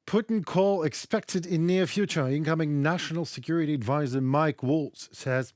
Putin call expected in near future. Incoming National Security Advisor Mike Waltz says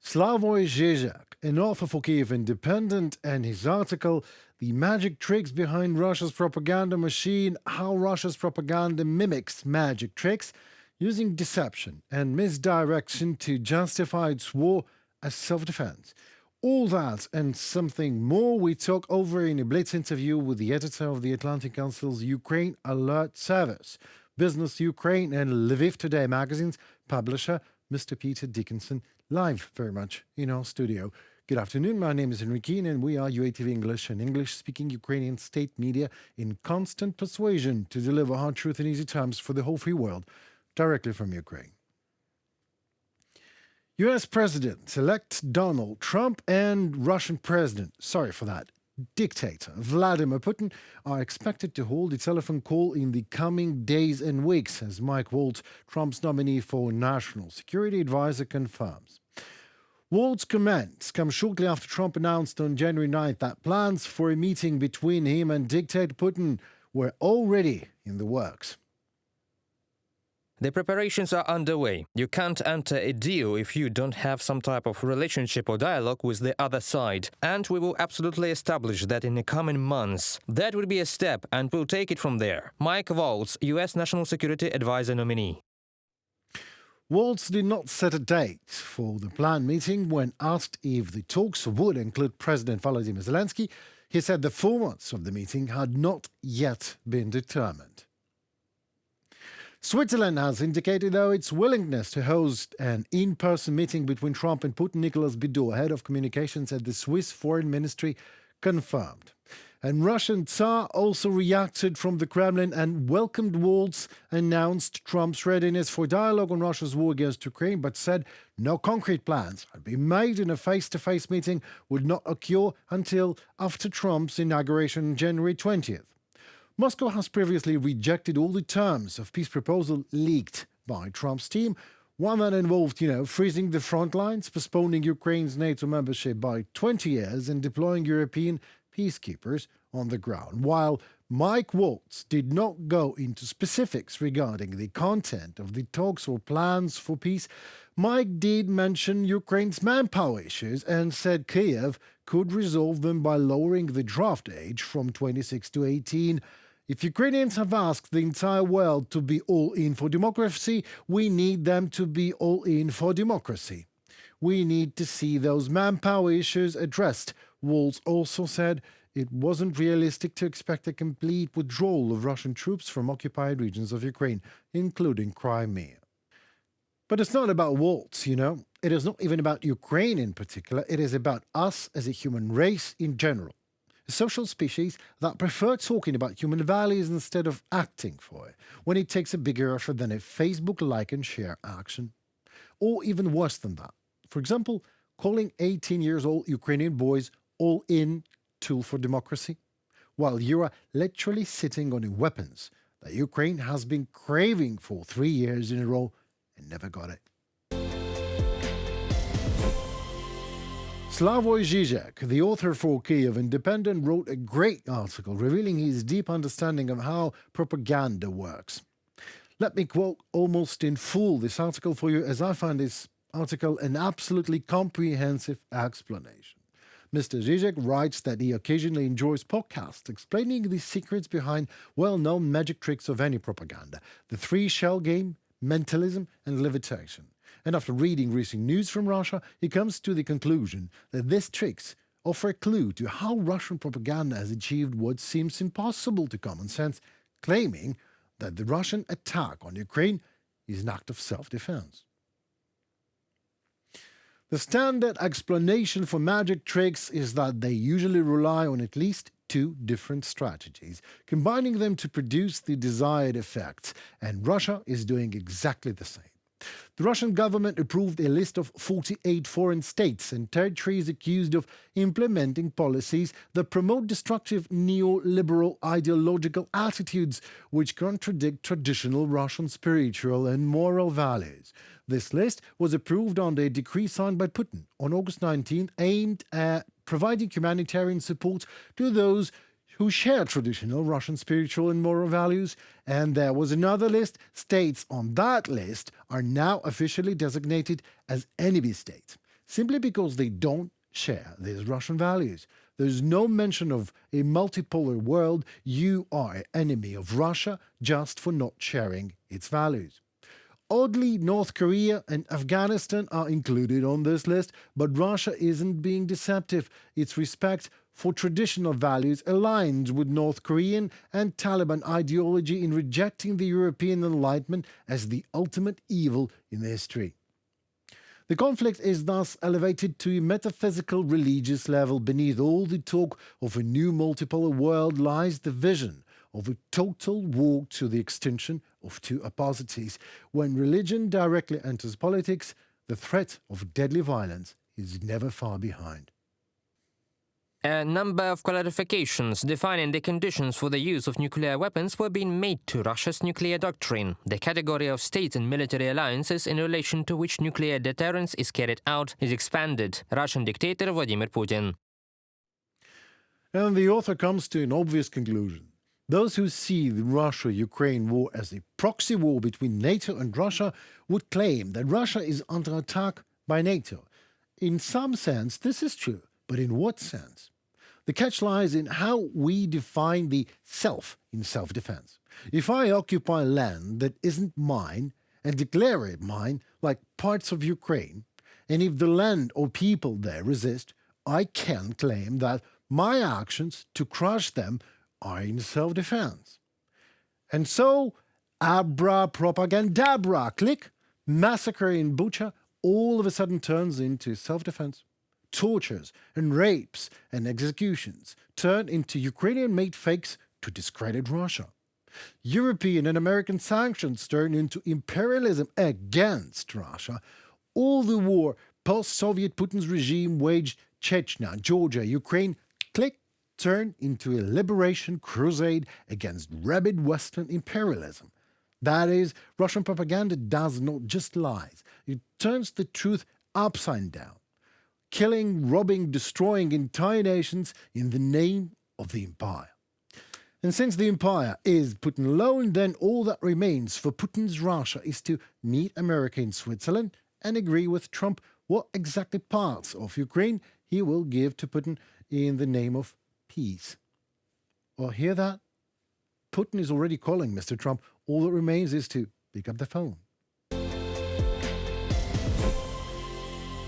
Slavoj Žižek, an author for Kyiv Independent, and his article, The Magic Tricks Behind Russia's Propaganda Machine, How Russia's Propaganda Mimics Magic Tricks, using deception and misdirection to justify its war as self-defense. All that and something more we talk over in a Blitz interview with the editor of the Atlantic Council's Ukraine Alert Service, Business Ukraine and Lviv Today magazines publisher, Mr. Peter Dickinson, live very much in our studio. Good afternoon, my name is Henry Keane and we are UATV English, an English-speaking Ukrainian state media in constant persuasion to deliver hard truth in easy terms for the whole free world, directly from Ukraine. U.S. President-elect Donald Trump and Russian dictator Vladimir Putin are expected to hold a telephone call in the coming days and weeks, as Mike Waltz, Trump's nominee for National Security Advisor, confirms. Waltz's comments come shortly after Trump announced on January 9th that plans for a meeting between him and dictator Putin were already in the works. The preparations are underway. You can't enter a deal if you don't have some type of relationship or dialogue with the other side. And we will absolutely establish that in the coming months. That will be a step, and we'll take it from there. Mike Waltz, U.S. National Security Advisor nominee. Waltz did not set a date for the planned meeting. When asked if the talks would include President Volodymyr Zelensky, he said the formats of the meeting had not yet been determined. Switzerland has indicated, though, its willingness to host an in-person meeting between Trump and Putin. Nicolas Bedeau, head of communications at the Swiss Foreign Ministry, confirmed. And Russian Tsar also reacted from the Kremlin and welcomed Waltz, announced Trump's readiness for dialogue on Russia's war against Ukraine, but said no concrete plans had been made and a face-to-face meeting would not occur until after Trump's inauguration on January 20th. Moscow has previously rejected all the terms of peace proposal leaked by Trump's team, one that involved, freezing the front lines, postponing Ukraine's NATO membership by 20 years and deploying European peacekeepers on the ground. While Mike Waltz did not go into specifics regarding the content of the talks or plans for peace, Mike did mention Ukraine's manpower issues and said Kyiv could resolve them by lowering the draft age from 26 to 18. If Ukrainians have asked the entire world to be all in for democracy, we need them to be all in for democracy. We need to see those manpower issues addressed. Waltz also said it wasn't realistic to expect a complete withdrawal of Russian troops from occupied regions of Ukraine, including Crimea. But it's not about Waltz, It is not even about Ukraine in particular. It is about us as a human race in general. A social species that prefer talking about human values instead of acting for it, when it takes a bigger effort than a Facebook like and share action. Or even worse than that. For example, calling 18-year-old Ukrainian boys all in tool for democracy, while you are literally sitting on the weapons that Ukraine has been craving for 3 years in a row and never got it. Slavoj Žižek, the author for Kyiv Independent, wrote a great article revealing his deep understanding of how propaganda works. Let me quote almost in full this article for you, as I find this article an absolutely comprehensive explanation. Mr. Žižek writes that he occasionally enjoys podcasts explaining the secrets behind well-known magic tricks of any propaganda, the three-shell game, mentalism and levitation. And after reading recent news from Russia, he comes to the conclusion that these tricks offer a clue to how Russian propaganda has achieved what seems impossible to common sense, claiming that the Russian attack on Ukraine is an act of self-defense. The standard explanation for magic tricks is that they usually rely on at least two different strategies, combining them to produce the desired effect, and Russia is doing exactly the same. The Russian government approved a list of 48 foreign states and territories accused of implementing policies that promote destructive neoliberal ideological attitudes which contradict traditional Russian spiritual and moral values. This list was approved under a decree signed by Putin on August 19th, aimed at providing humanitarian support to those who share traditional Russian spiritual and moral values. And there was another list. States on that list are now officially designated as enemy states, simply because they don't share these Russian values. There's no mention of a multipolar world. You are an enemy of Russia just for not sharing its values. Oddly, North Korea and Afghanistan are included on this list, but Russia isn't being deceptive. Its respect for traditional values aligns with North Korean and Taliban ideology in rejecting the European Enlightenment as the ultimate evil in history. The conflict is thus elevated to a metaphysical religious level. Beneath all the talk of a new multipolar world lies the vision of a total war to the extinction of two opposites. When religion directly enters politics, the threat of deadly violence is never far behind. A number of clarifications defining the conditions for the use of nuclear weapons were being made to Russia's nuclear doctrine, the category of states and military alliances in relation to which nuclear deterrence is carried out is expanded. Russian dictator Vladimir Putin. And the author comes to an obvious conclusion. Those who see the Russia-Ukraine war as a proxy war between NATO and Russia would claim that Russia is under attack by NATO. In some sense, this is true, but in what sense? The catch lies in how we define the self in self-defense. If I occupy land that isn't mine and declare it mine, like parts of Ukraine, and if the land or people there resist, I can claim that my actions to crush them are in self-defense. And so, abra propagandabra, click, massacre in Bucha all of a sudden turns into self-defense. Tortures and rapes and executions turn into Ukrainian-made fakes to discredit Russia. European and American sanctions turn into imperialism against Russia. All the war post-Soviet Putin's regime waged Chechnya, Georgia, Ukraine, click, turn into a liberation crusade against rabid Western imperialism. That is, Russian propaganda does not just lies. It turns the truth upside down, killing, robbing, destroying entire nations in the name of the empire. And since the empire is Putin alone, then all that remains for Putin's Russia is to meet America in Switzerland and agree with Trump what exactly parts of Ukraine he will give to Putin in the name of peace. Well, hear that? Putin is already calling Mr. Trump. All that remains is to pick up the phone.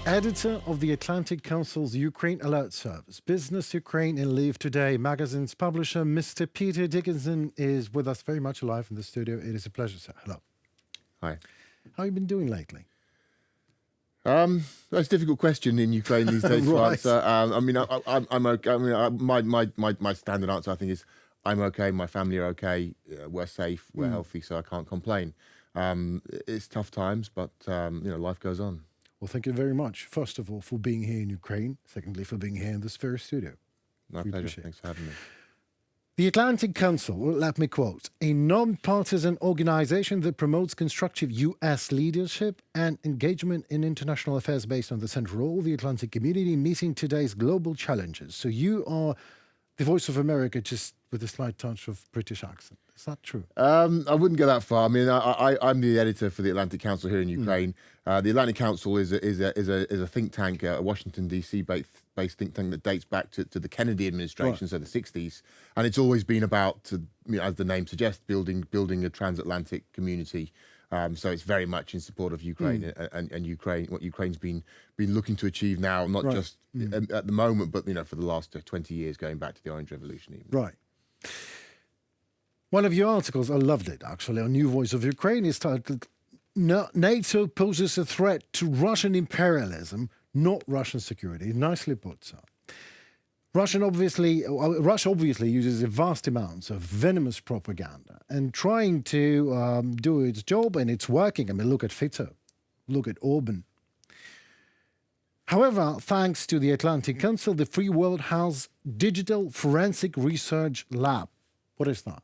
Editor of the Atlantic Council's Ukraine Alert Service, Business Ukraine and Leave Today magazine's publisher, Mr. Peter Dickinson, is with us very much alive in the studio. It is a pleasure, sir. Hello. Hi. How have you been doing lately? That's a difficult question in Ukraine these days to Right. answer. I'm okay. My standard answer, I think, is I'm okay. My family are okay. We're safe. We're healthy, so I can't complain. It's tough times, but life goes on. Well, thank you very much, first of all, for being here in Ukraine. Secondly, for being here in this very studio. My We pleasure. appreciate it. Thanks for having me. The Atlantic Council, well, let me quote, a non-partisan organization that promotes constructive U.S. leadership and engagement in international affairs based on the central role of the Atlantic community meeting today's global challenges. So you are the voice of America, just with a slight touch of British accent. Is that true? I wouldn't go that far. I mean, I'm the editor for the Atlantic Council here in Ukraine. The Atlantic Council is a think tank, a Washington D.C. based think tank that dates back to the Kennedy administration, so the 60s, and it's always been about, as the name suggests, building a transatlantic community. So it's very much in support of Ukraine and Ukraine, what Ukraine's been looking to achieve now, not just at the moment, but for the last 20 years, going back to the Orange Revolution even. Right. One of your articles, I loved it actually, on New Voice of Ukraine, is titled, NATO poses a threat to Russian imperialism, not Russian security. Nicely put, sir. Russia obviously uses vast amounts of venomous propaganda and trying to do its job, and it's working. I mean, look at Fico, look at Orban. However, thanks to the Atlantic Council, the free world has Digital Forensic Research Lab. What is that?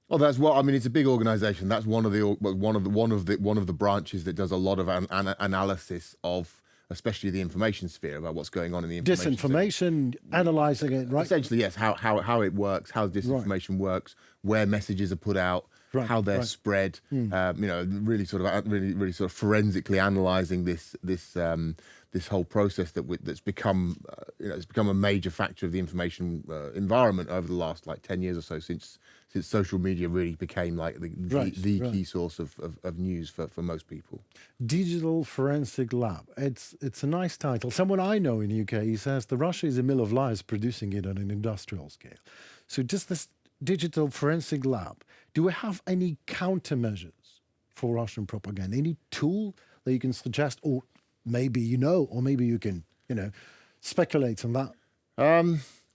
Well, that's what I mean. It's a big organisation. That's one of the branches that does a lot of analysis of especially the information sphere, about what's going on in the information sphere. Disinformation, analysing it, right? Essentially, yes, how it works, how disinformation works, where messages are put out, how they're spread. You know, really sort of forensically analysing this whole process that's become it's become a major factor of the information environment over the last 10 years or so, since social media really became the key source of news for most people. Digital Forensic Lab. It's a nice title. Someone I know in the UK, he says the Russia is a mill of lies, producing it on an industrial scale. So just this Digital Forensic Lab, do we have any countermeasures for Russian propaganda? Any tool that you can suggest, or maybe or maybe you can speculate on that?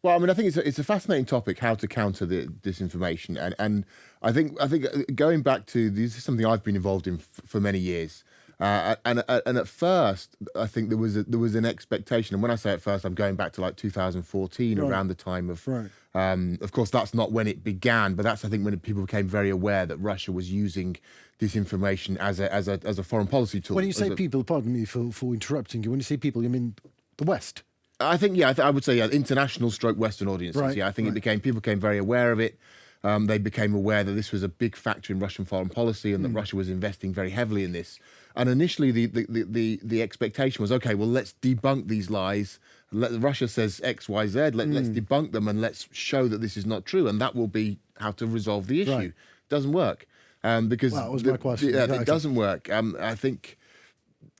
Well, I mean, I think it's a fascinating topic, how to counter the disinformation, and I think going back to this is something I've been involved in for many years, and at first I think there was an expectation, and when I say at first, I'm going back to 2014, around the time of. Of course, that's not when it began, but that's, I think, when people became very aware that Russia was using disinformation as a foreign policy tool. When you say people, pardon me for interrupting you, when you say people, you mean the West? I think, I would say international stroke Western audiences. Right, I think people became very aware of it. They became aware that this was a big factor in Russian foreign policy, and that Russia was investing very heavily in this. And initially, the expectation was, okay, well, let's debunk these lies. Russia says X, Y, Z. Let's debunk them, and let's show that this is not true, and that will be how to resolve the issue. Right. Doesn't work because that was my question. It doesn't work. I think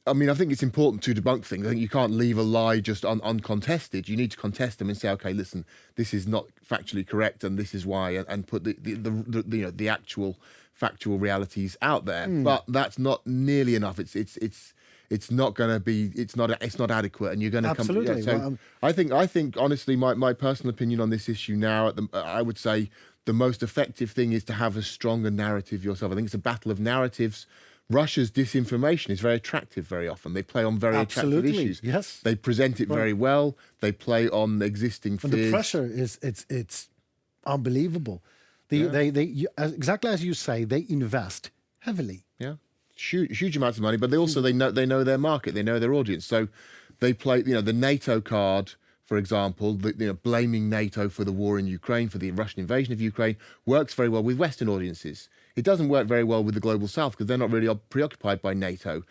it's important to debunk things. I think you can't leave a lie just uncontested. You need to contest them and say, okay, listen, this is not factually correct, and this is why, and put the actual factual realities out there. But that's not nearly enough. It's not going to be. It's not adequate, and you're going to absolutely. So I think honestly, my personal opinion on this issue now, I would say the most effective thing is to have a stronger narrative yourself. I think it's a battle of narratives. Russia's disinformation is very attractive very often. They play on very attractive issues. Yes. They present it very well. They play on existing fears. And the pressure it's unbelievable. They exactly as you say, they invest heavily. Yeah. Huge amounts of money, but they also they know their market, they know their audience. So they play the NATO card, for example, blaming NATO for the war in Ukraine, for the Russian invasion of Ukraine, works very well with Western audiences. It doesn't work very well with the global South because they're not really preoccupied by NATO.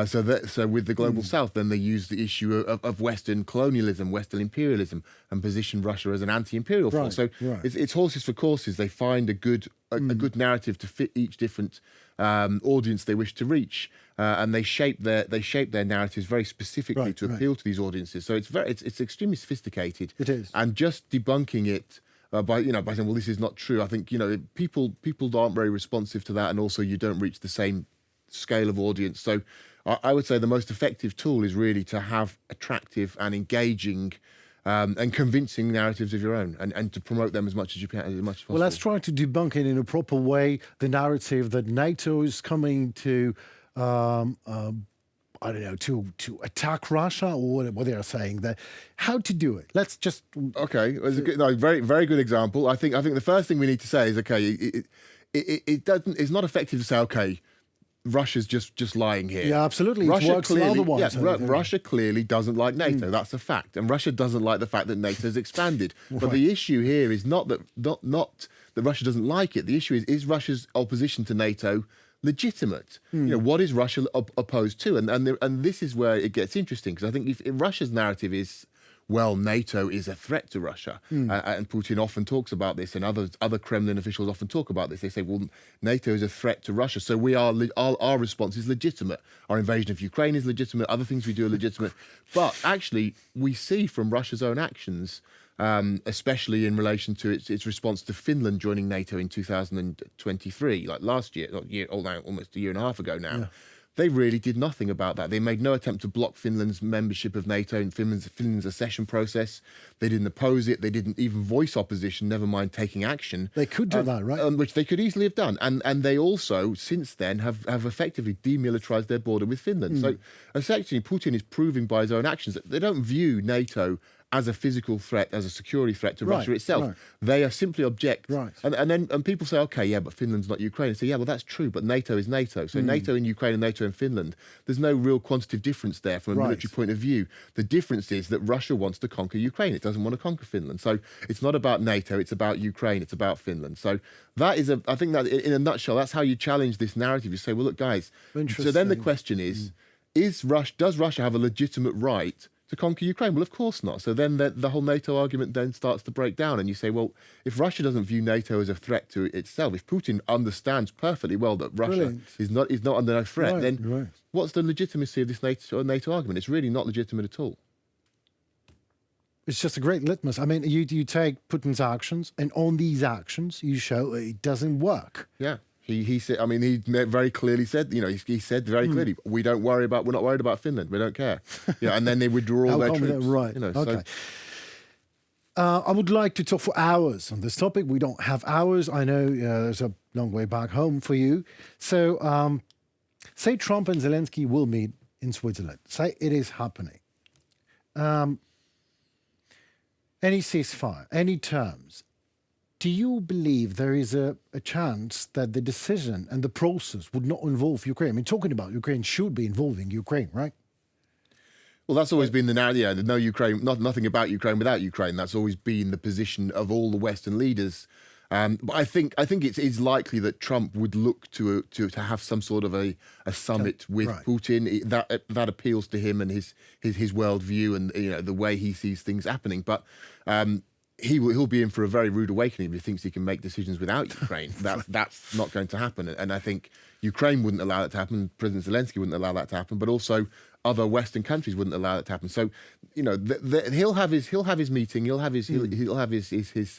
So with the global South, then they use the issue of Western colonialism, Western imperialism, and position Russia as an anti-imperial force. So it's horses for courses. They find a good narrative to fit each different audience they wish to reach, and they shape their narratives very specifically to appeal to these audiences. So it's extremely sophisticated. It is, and just debunking it. By saying, well, this is not true. I think people aren't very responsive to that, and also you don't reach the same scale of audience. So I would say the most effective tool is really to have attractive and engaging and convincing narratives of your own, and to promote them as much as you can, as much as possible. Well, let's try to debunk it in a proper way. The narrative that NATO is coming to. I don't know, to attack Russia, or what they are saying, that how to do it. Let's just it's a good, very very good example. I think the first thing we need to say is it's not effective to say, okay, Russia's just lying here. Yeah, absolutely. Russia clearly doesn't like NATO. That's a fact, and Russia doesn't like the fact that NATO's expanded. But the issue here is not that Russia doesn't like it. The issue is Russia's opposition to NATO legitimate? What is Russia opposed to? And this is where it gets interesting, because I think if Russia's narrative is, well, NATO is a threat to Russia, and Putin often talks about this, and other Kremlin officials often talk about this. They say, well, NATO is a threat to Russia, so our response is legitimate. Our invasion of Ukraine is legitimate. Other things we do are legitimate. But actually, we see from Russia's own actions, especially in relation to its response to Finland joining NATO in 2023, like last year, almost a year and a half ago now. Yeah. They really did nothing about that. They made no attempt to block Finland's membership of NATO and Finland's accession process. They didn't oppose it. They didn't even voice opposition, never mind taking action. They could do that, right? Which they could easily have done. And they also, since then, have effectively demilitarized their border with Finland. So essentially, Putin is proving by his own actions that they don't view NATO as a physical threat, as a security threat to Right, Russia itself. right. They are simply object. Right. And people say, okay, yeah, but Finland's not Ukraine. And say, yeah, well, that's true, but NATO is NATO. So NATO in Ukraine and NATO in Finland, there's no real quantitative difference there from a Right. military point of view. The difference is that Russia wants to conquer Ukraine. It doesn't want to conquer Finland. So it's not about NATO, it's about Ukraine, it's about Finland. So that is I think that in a nutshell, that's how you challenge this narrative. You say, well, look, guys, so then the question is does Russia have a legitimate right to conquer Ukraine? Well, of course not. So then the whole NATO argument then starts to break down, and you say, well, if Russia doesn't view NATO as a threat to itself, if Putin understands perfectly well that Russia is not under no threat, then what's the legitimacy of this NATO argument? It's really not legitimate at all. It's just a great litmus. I mean, you take Putin's actions, and on these actions, you show it doesn't work. Yeah. He said, I mean, he very clearly said, he said very clearly, we're not worried about Finland. We don't care. And then they withdraw all their troops. Right. Okay. I would like to talk for hours on this topic. We don't have hours. I know there's a long way back home for you. So say Trump and Zelensky will meet in Switzerland. Say it is happening. Any ceasefire, any terms. Do you believe there is a chance that the decision and the process would not involve Ukraine? I mean, talking about Ukraine should be involving Ukraine, right? Well, that's always been the narrative. Yeah, there's no Ukraine, nothing about Ukraine without Ukraine. That's always been the position of all the Western leaders. But I think it's likely that Trump would look to have some sort of a summit with Putin. That appeals to him and his worldview and the way he sees things happening. But he'll be in for a very rude awakening if he thinks he can make decisions without Ukraine. That's not going to happen. And I think Ukraine wouldn't allow that to happen. President Zelensky wouldn't allow that to happen. But also other Western countries wouldn't allow that to happen. So he'll have his meeting. He'll have his his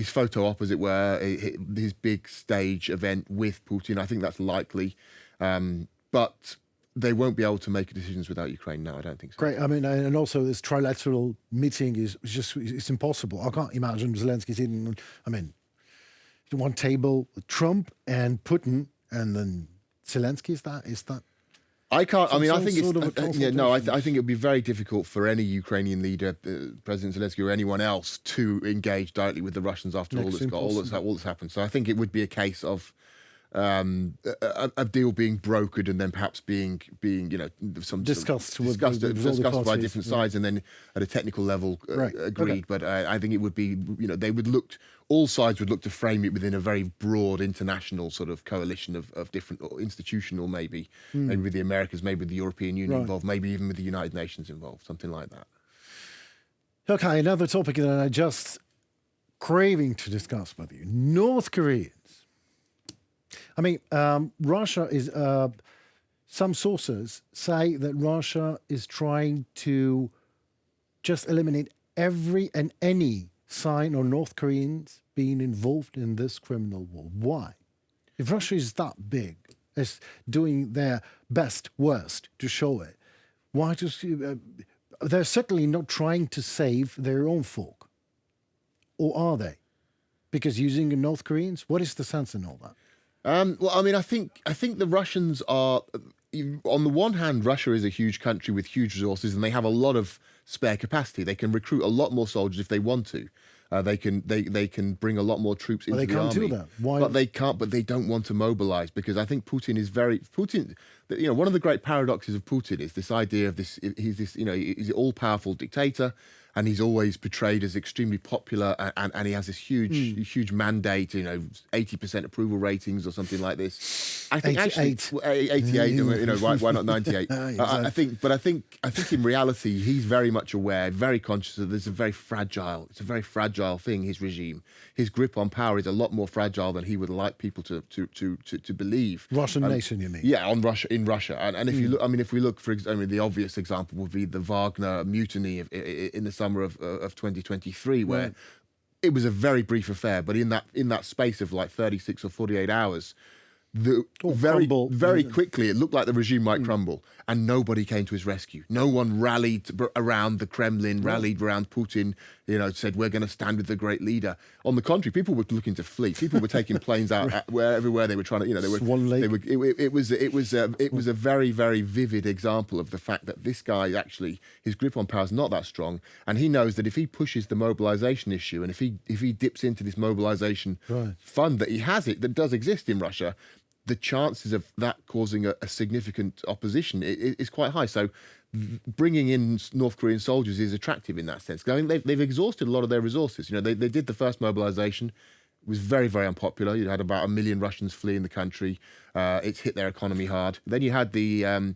photo op, as it were, his big stage event with Putin. I think that's likely. But they won't be able to make decisions without Ukraine. No, I don't think so. Great. I mean, and also this trilateral meeting it's impossible. I can't imagine Zelensky sitting, at one table with Trump and Putin and then Zelensky. Is that? I can't. I mean, I think it's. I think it would be very difficult for any Ukrainian leader, President Zelensky or anyone else, to engage directly with the Russians after all that's happened. So I think it would be a case of a deal being brokered and then perhaps being discussed by different sides and then at a technical level agreed. Okay. But I think it would be all sides would look to frame it within a very broad international sort of coalition of different institutional maybe with the Americans, maybe with the European Union involved, maybe even with the United Nations involved, something like that. Okay, another topic that I just craving to discuss with you: North Koreans. I mean, Russia is. Some sources say that Russia is trying to just eliminate every and any sign of North Koreans being involved in this criminal war. Why? If Russia is that big, is doing their best, worst to show it, why just? They're certainly not trying to save their own folk, or are they? Because using the North Koreans, what is the sense in all that? Well, I mean, I think the Russians are, on the one hand, Russia is a huge country with huge resources, and they have a lot of spare capacity. They can recruit a lot more soldiers if they want to. They can bring a lot more troops into the army. They can't do that. Why? But they can't. But they don't want to mobilize because I think Putin is Putin. One of the great paradoxes of Putin is this idea of this. He's an all-powerful dictator. And he's always portrayed as extremely popular, and he has this huge mandate, 80% approval ratings or something like this. I think 88. Why not 98? Exactly. I think in reality he's very much aware, very conscious that it's a very fragile thing. His regime, his grip on power is a lot more fragile than he would like people to believe. Russian nation, you mean? Yeah, in Russia, and if you look, if we look the obvious example would be the Wagner mutiny in the summer of 2023, where it was a very brief affair, but in that space of like 36 or 48 hours, very quickly it looked like the regime might crumble, and nobody came to his rescue. No one rallied around the Kremlin, rallied around Putin, said, we're going to stand with the great leader. On the contrary, people were looking to flee. People were taking planes out everywhere they were trying to, it was a very, very vivid example of the fact that this guy actually, his grip on power is not that strong. And he knows that if he pushes the mobilization issue and if he dips into this mobilization fund that does exist in Russia, the chances of that causing a significant opposition is quite high. So bringing in North Korean soldiers is attractive in that sense. I mean, they've exhausted a lot of their resources. They did the first mobilization. It was very, very unpopular. You had about 1 million Russians fleeing the country. It's hit their economy hard. Then you had they've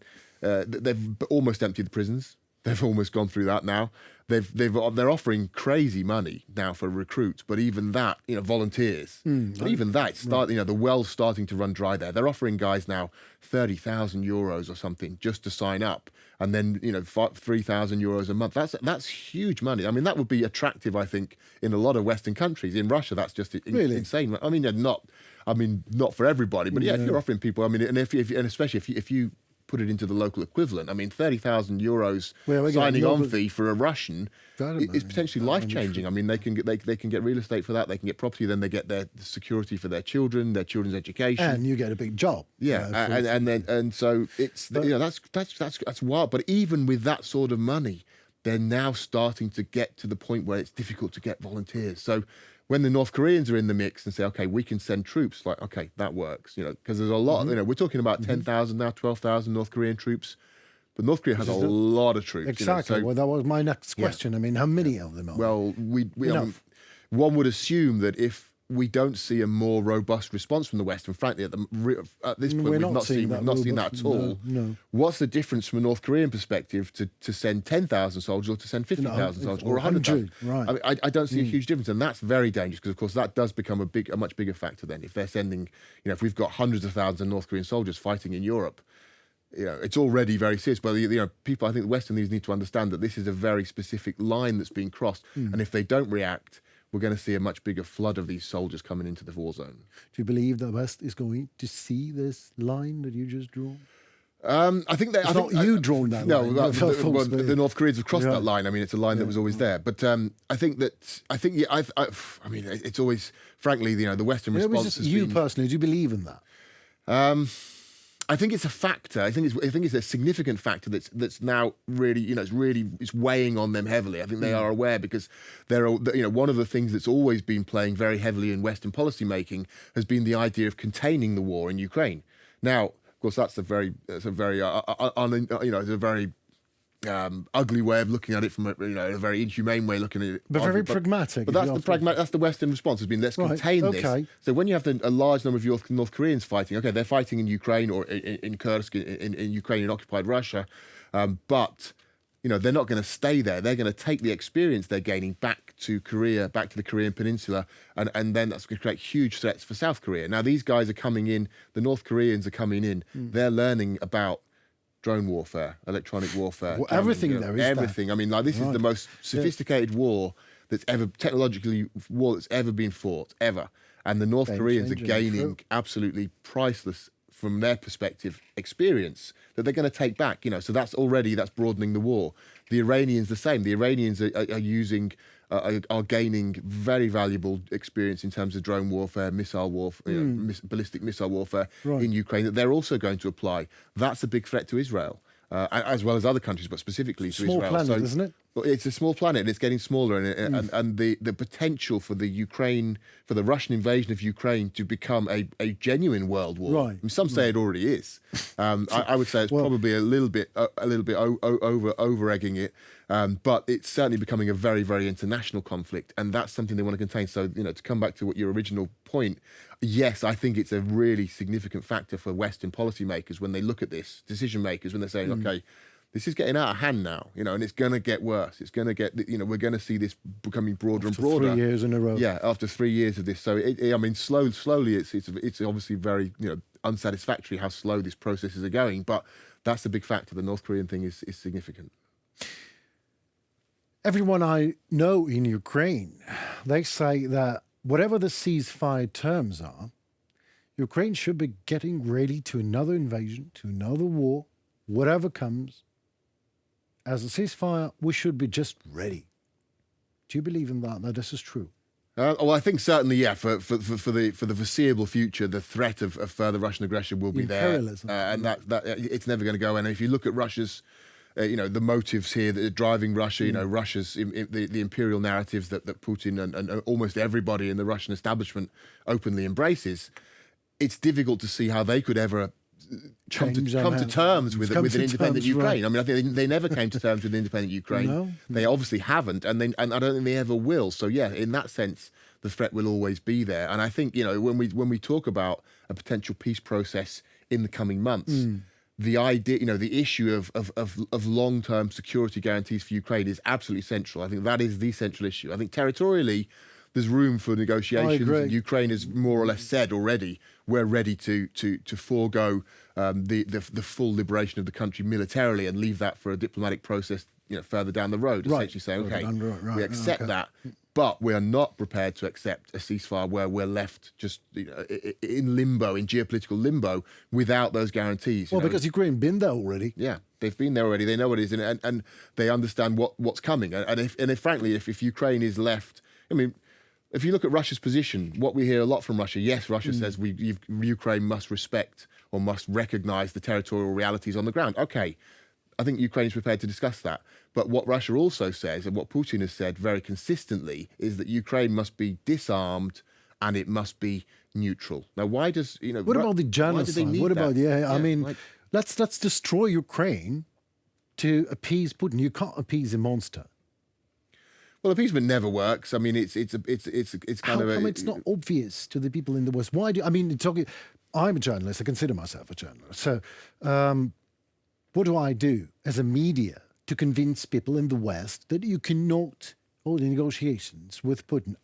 almost emptied the prisons. They've almost gone through that now. They're offering crazy money now for recruits, but even that, volunteers. But even that, the well's starting to run dry there. They're offering guys now 30,000 euros or something just to sign up, and then 3,000 euros a month. That's huge money. I mean, that would be attractive, I think, in a lot of Western countries. In Russia, that's just insane. I mean, not for everybody, but if you're offering people, and especially if you put it into the local equivalent. I mean, 30,000 euros signing on fee for a Russian is potentially life-changing. I mean, they can get real estate for that. They can get property. Then they get their security for their children's education, and you get a big job. Yeah, and so it's that's wild. But even with that sort of money, they're now starting to get to the point where it's difficult to get volunteers. So when the North Koreans are in the mix and say, okay, we can send troops, like, okay, that works, because there's a lot, we're talking about 10,000 now, 12,000 North Korean troops, but North Korea has a lot of troops. Exactly. Well, that was my next question. I mean, how many of them are? Well, one would assume that if we don't see a more robust response from the West, and frankly, at this point, we've not seen that at all. No. What's the difference from a North Korean perspective to send 10,000 soldiers or to send 50,000 soldiers or 100,000? Right. I mean, I don't see a huge difference, and that's very dangerous because, of course, that does become a much bigger factor then. If they're sending, if we've got hundreds of thousands of North Korean soldiers fighting in Europe, it's already very serious. But people, I think the Western leaders need to understand that this is a very specific line that's being crossed, and if they don't react, we're going to see a much bigger flood of these soldiers coming into the war zone. Do you believe the West is going to see this line that you just drew? I think that you drawn that line. No, the North Koreans have crossed that line. I mean, it's a line that was always there. But I think mean, it's always, frankly, the Western response has been... personally, do you believe in that? I think it's a factor. I think it's a significant factor that's now really, it's weighing on them heavily. I think they are aware because one of the things that's always been playing very heavily in Western policy making has been the idea of containing the war in Ukraine. Now, of course, that's a very ugly way of looking at it from a very inhumane way of looking at it. But very pragmatic. But that's the Western response has been, let's contain this. So when you have a large number of North Koreans fighting, okay, they're fighting in Ukraine or in Kursk, in Ukrainian occupied Russia, but they're not going to stay there. They're going to take the experience they're gaining back to Korea, back to the Korean Peninsula, and then that's going to create huge threats for South Korea. Now these guys are coming in, the North Koreans are coming in, they're learning about drone warfare, electronic warfare. Well, everything there is everything. That. I mean, this is the most sophisticated war that's ever been fought, ever. And the North Koreans are gaining absolutely priceless, from their perspective, experience that they're going to take back. So that's broadening the war. The Iranians the same. The Iranians are gaining very valuable experience in terms of drone warfare, missile warfare, ballistic missile warfare in Ukraine that they're also going to apply. That's a big threat to Israel, as well as other countries, but specifically to Israel. Small planet, isn't it? It's a small planet, and it's getting smaller, and the potential for the Russian invasion of Ukraine to become a genuine world war. Right. I mean, some say it already is. I would say it's probably a little bit over egging it, but it's certainly becoming a very, very international conflict, and that's something they want to contain. So, to come back to what your original point, yes, I think it's a really significant factor for Western policymakers when they look at this, decision makers, when they're saying, okay, this is getting out of hand now, and it's going to get worse. It's going to get, we're going to see this becoming broader and broader. 3 years in a row. Yeah, after 3 years of this. So, slowly, it's obviously very, unsatisfactory how slow these processes are going. But that's a big factor. The North Korean thing is significant. Everyone I know in Ukraine, they say that whatever the ceasefire terms are, Ukraine should be getting ready to another invasion, to another war, whatever comes, as a ceasefire, we should be just ready. Do you believe in that this is true? Well, I think certainly, yeah. For the foreseeable future, the threat of further Russian aggression will be Imperialism. there, and that it's never going to go. And if you look at Russia's, the motives here that are driving Russia, Russia's the imperial narratives that Putin and almost everybody in the Russian establishment openly embraces, it's difficult to see how they could ever come to terms with an independent Ukraine. Right. I mean, I think they never came to terms with an independent Ukraine. No. They obviously haven't, and I don't think they ever will. So yeah, in that sense, the threat will always be there. And I think when we talk about a potential peace process in the coming months, the idea, the issue of long-term security guarantees for Ukraine is absolutely central. I think that is the central issue. I think territorially, there's room for negotiations. And Ukraine has more or less said already, we're ready to forego the full liberation of the country militarily and leave that for a diplomatic process, further down the road. Right. Essentially saying, okay, we accept that, but we are not prepared to accept a ceasefire where we're left just in limbo, in geopolitical limbo, without those guarantees. Well, because Ukraine been there already. Yeah, they've been there already. They know what it is, and they understand what's coming. And if Ukraine is left, I mean, if you look at Russia's position, what we hear a lot from Russia, yes, Russia says Ukraine must respect or must recognize the territorial realities on the ground. Okay, I think Ukraine is prepared to discuss that. But what Russia also says, and what Putin has said very consistently, is that Ukraine must be disarmed and it must be neutral. Now, why does, What about the genocide? What about, let's destroy Ukraine to appease Putin. You can't appease a monster. Well, appeasement never works. I mean, it's kind of. How come it's not obvious to the people in the West? Why do I'm a journalist. I consider myself a journalist. So, what do I do as a media to convince people in the West that you cannot hold negotiations with Putin?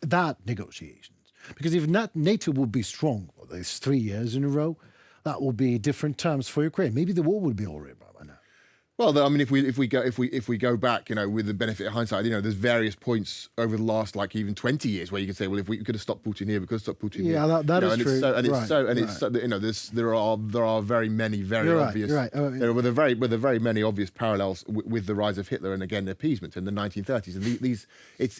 Because if not, NATO would be strong. Well, there's 3 years in a row. That will be different terms for Ukraine. Maybe the war would be already by now. Well, I mean, if we go back, with the benefit of hindsight, there's various points over the last even 20 years where you can say, well, if we could have stopped Putin here, we could have stopped Putin here. Yeah, that is true. There are very many obvious. There were very many obvious parallels with the rise of Hitler and again appeasement in the 1930s.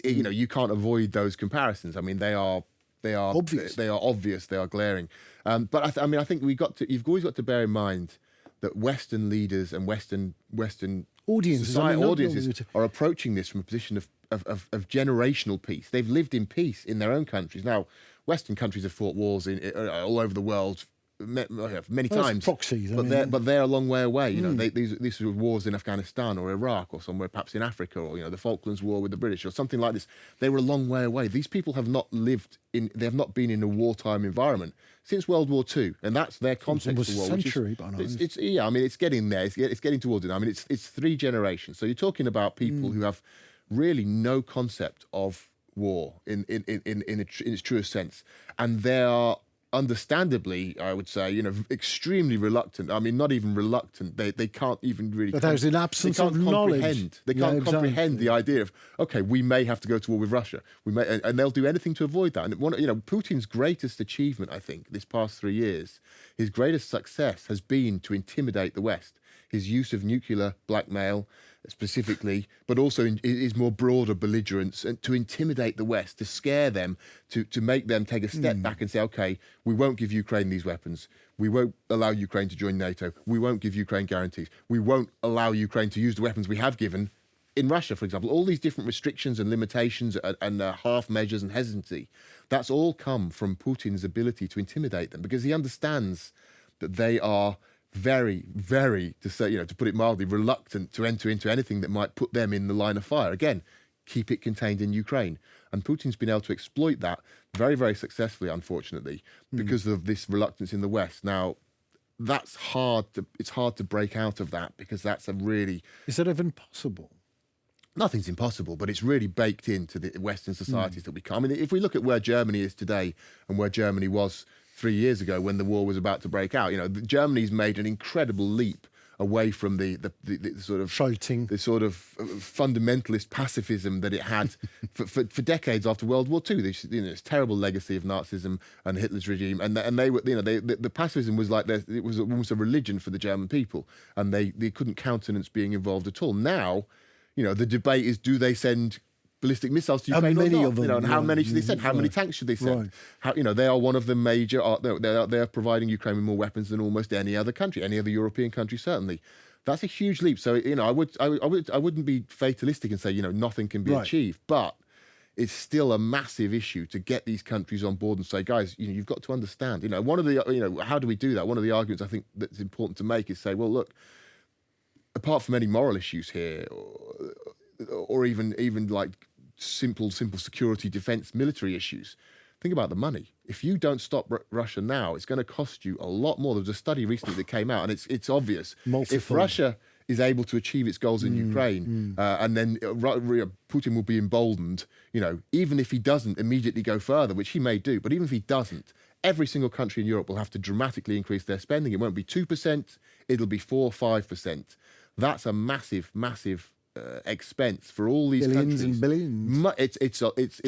And you can't avoid those comparisons. I mean, they are obvious. They are obvious. They are glaring. But I think you've always got to bear in mind that Western leaders and Western audiences are approaching this from a position of generational peace. They've lived in peace in their own countries. Now, Western countries have fought wars all over the world many times. Proxies, but they're a long way away. These were wars in Afghanistan or Iraq or somewhere perhaps in Africa or the Falklands War with the British or something like this. They were a long way away. These people have not they have not been in a wartime environment since World War II, and that's their context of war. Century, it's getting there. It's getting towards it. I mean, it's 3 generations. So you're talking about people who have really no concept of war in its truest sense, and they are understandably, I would say, extremely reluctant. I mean, not even reluctant. They can't even really. But there's an absence of knowledge. They can't comprehend the idea of, okay, we may have to go to war with Russia. We may, and they'll do anything to avoid that. And Putin's greatest achievement, I think, this past 3 years, his greatest success has been to intimidate the West. His use of nuclear blackmail, specifically, but also his more broader belligerence, and to intimidate the West, to scare them, to make them take a step back and say, okay, we won't give Ukraine these weapons. We won't allow Ukraine to join NATO. We won't give Ukraine guarantees. We won't allow Ukraine to use the weapons we have given in Russia, for example. All these different restrictions and limitations and half measures and hesitancy, that's all come from Putin's ability to intimidate them, because he understands that they are very, very, to put it mildly, reluctant to enter into anything that might put them in the line of fire. Again, keep it contained in Ukraine. And Putin's been able to exploit that very, very successfully, unfortunately, because of this reluctance in the West. Now, it's hard to break out of that, because that's a really... Is that even possible? Nothing's impossible, but it's really baked into the Western societies that we come. I mean, if we look at where Germany is today and where Germany was 3 years ago when the war was about to break out, Germany's made an incredible leap away from the sort of Shouting. the sort of fundamentalist pacifism that it had for decades after World War II. This terrible legacy of Nazism and Hitler's regime, and they were, the pacifism was like it was almost a religion for the German people, and they couldn't countenance being involved at all. Now, the debate is, do they send ballistic missiles to Ukraine or not? Of them, and how many should they send? How many tanks should they send? How, they are one of the major. They are providing Ukraine with more weapons than almost any other country, any other European country, certainly. That's a huge leap. So I wouldn't be fatalistic and say nothing can be achieved, but it's still a massive issue to get these countries on board and say, guys, you've got to understand. One of the how do we do that? One of the arguments I think that's important to make is say, well, look, apart from any moral issues here, or even like simple security, defense, military issues. Think about the money. If you don't stop Russia now, it's going to cost you a lot more. There was a study recently that came out, and it's obvious. If Russia is able to achieve its goals in Ukraine, and then Putin will be emboldened, even if he doesn't immediately go further, which he may do, but even if he doesn't, every single country in Europe will have to dramatically increase their spending. It won't be 2%, it'll be 4 or 5%. That's a massive expense for all these billions countries. And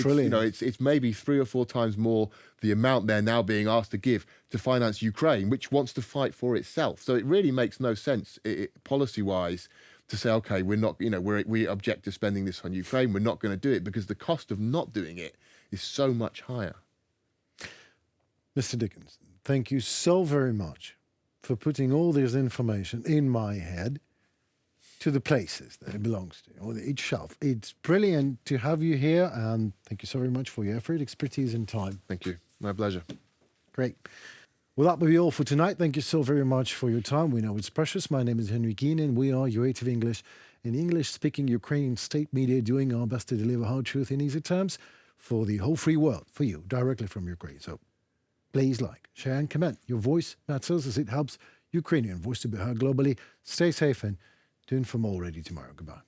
billions. It's maybe 3 or 4 times more the amount they're now being asked to give to finance Ukraine, which wants to fight for itself. So it really makes no sense policy-wise to say, okay, we're not, we object to spending this on Ukraine. We're not going to do it because the cost of not doing it is so much higher. Mr. Dickinson, thank you so very much for putting all this information in my head to the places that it belongs to, or each shelf. It's brilliant to have you here, and thank you so very much for your effort, expertise, and time. Thank you. My pleasure. Great. Well, that will be all for tonight. Thank you so very much for your time. We know it's precious. My name is Henry Keenan. We are UATV English, an English-speaking Ukrainian state media, doing our best to deliver hard truth in easy terms for the whole free world, for you, directly from Ukraine. So please like, share, and comment. Your voice matters as it helps Ukrainian voice to be heard globally. Stay safe and tune for more already tomorrow. Goodbye.